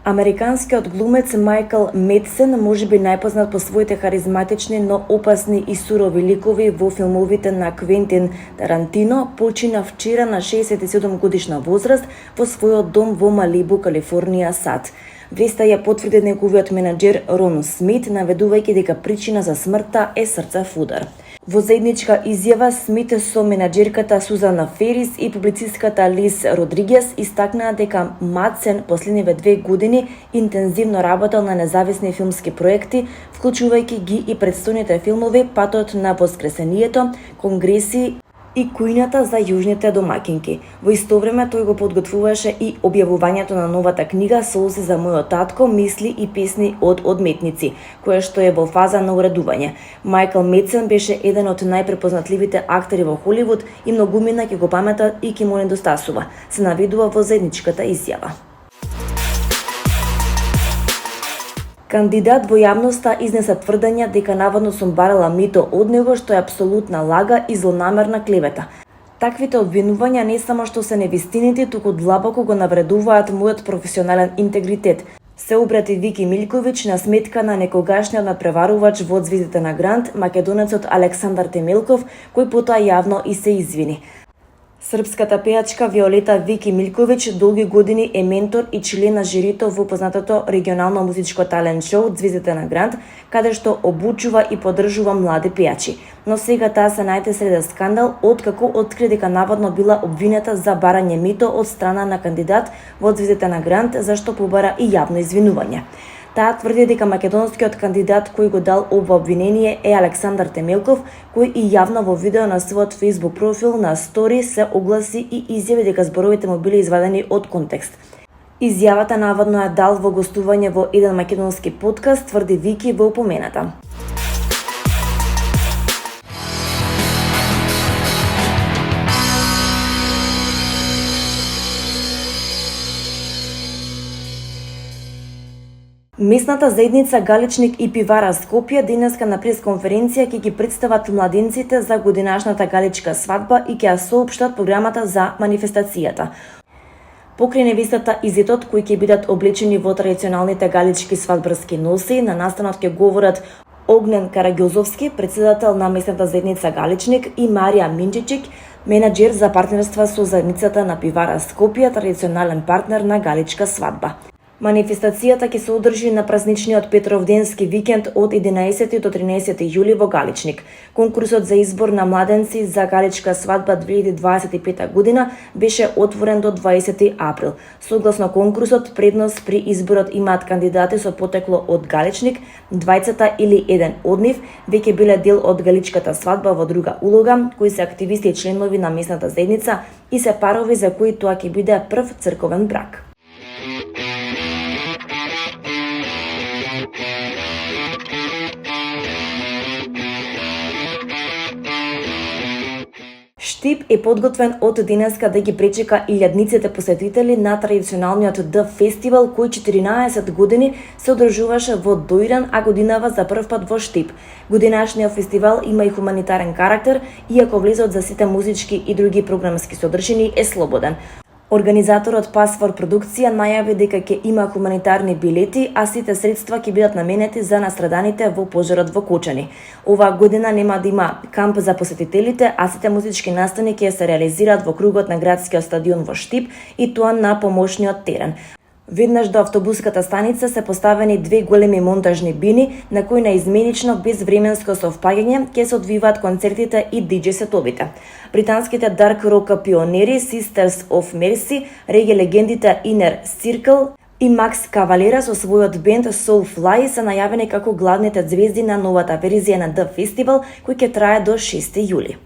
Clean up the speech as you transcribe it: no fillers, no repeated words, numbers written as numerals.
Американскиот глумец Майкл Медсен, можеби најпознат по своите харизматични, но опасни и сурови ликови во филмовите на Квентин Тарантино, почина вчера на 67 годишна возраст во својот дом во Малибу, Калифорнија, САД. Веста ја потврди неговиот менаџер Рон Смит, наведувајќи дека причина за смртта е срцев удар. Во заедничка изјава, Смит со менаџерката Сузана Ферис и публицистката Лис Родригес истакнаа дека Медсен последниве 2 години интензивно работел на независни филмски проекти, вклучувајќи ги и претстојните филмови Патот на воскресението, Конгреси и Кујната за јужните домаќинки. Во исто време тој го подготвуваше и објавувањето на новата книга Солзи за мојот татко, мисли и песни од одметници, која што е во фаза на уредување. Майкл Медсен беше еден од најпрепознатливите актери во Холивуд и многумина ќе го памета и ќе му недостасува, се наведува во заедничката изјава. Кандидат во јавноста изнесе тврдења дека наводно сум барала мито од него, што е апсолутна лага и злонамерна клевета. Таквите обвинувања не само што се невистините, туку длабоко го навредуваат мојот професионален интегритет, се обрати Вики Милковиќ на сметка на некогашниот надпреварувач во Звездите на Гранд, македонецот Александар Темелков, кој потоа јавно и се извини. Српската пејачка Виолета Вики Милковиќ долги години е ментор и член на жирито во познатото регионално музичко талент шоу Звездите на Гранд, каде што обучува и поддржува млади пејачи. Но сега таа се најде среде скандал откако откри дека наводно била обвинета за барање мито од страна на кандидат во Звездите на Гранд, зашто побара и јавно извинување. Таа тврди дека македонскиот кандидат кој го дал ова обвинение е Александар Темелков, кој и јавно во видео на својот Facebook профил на стори се огласи и изјави дека зборовите му биле извадени од контекст. Изјавата наводно ја дал во гостување во еден македонски подкаст, тврди Вики во упомената. Местната заедница Галичник и пивара Скопје денеска на пресконференција ќе ги представат младенците за годинашната галичка свадба и ќе ја соопштат програмата за манифестацијата. Покрај невестата и зетот кои ќе бидат облечени во традиционалните галички свадбарски носи, на настанот ќе говорат Огнен Караѓозовски, председател на местната заедница Галичник, и Марија Минџичик, менаџер за партнерства со заедницата на пивара Скопје, традиционален партнер на галичка свадба. Манифестацијата ќе се одржи на празничниот Петровденски викенд од 11 до 13 јули во Галичник. Конкурсот за избор на младенци за галичка свадба 2025 година беше отворен до 20 април. Согласно конкурсот, предност при изборот имаат кандидати со потекло од Галичник, двајцата или еден од нив веќе биле дел од галичката свадба во друга улога, кои се активисти и членови на местната заедница и се парови за кои тоа ќе биде прв црковен брак. Штип е подготвен од денеска да ги пречека илјадниците посетители на традиционалниот Д фестивал кој 14 години се одржуваше во Дојран, а годинава за прв пат во Штип. Годинашниот фестивал има и хуманитарен карактер, иако влезот за сите музички и други програмски содржини е слободен. Организаторот Пасфор продукција најави дека ќе има хуманитарни билети, а сите средства ќе бидат наменети за настраданите во пожарот во Кочани. Оваа година нема да има камп за посетителите, а сите музички настани ќе се реализираат во кругот на градскиот стадион во Штип и тоа на помошниот терен. Веднаш до автобуската станица се поставени 2 големи монтажни бини на кои наизменично без временско совпаѓање ќе се одвиваат концертите и диџеј сетовите. Британските дарк рок пионери Sisters of Mercy, реге легендите Inner Circle и Макс Кавалера со својот бенд Soulfly се најавени како главните звезди на новата верзија на The Festival, кој ќе трае до 6 јули.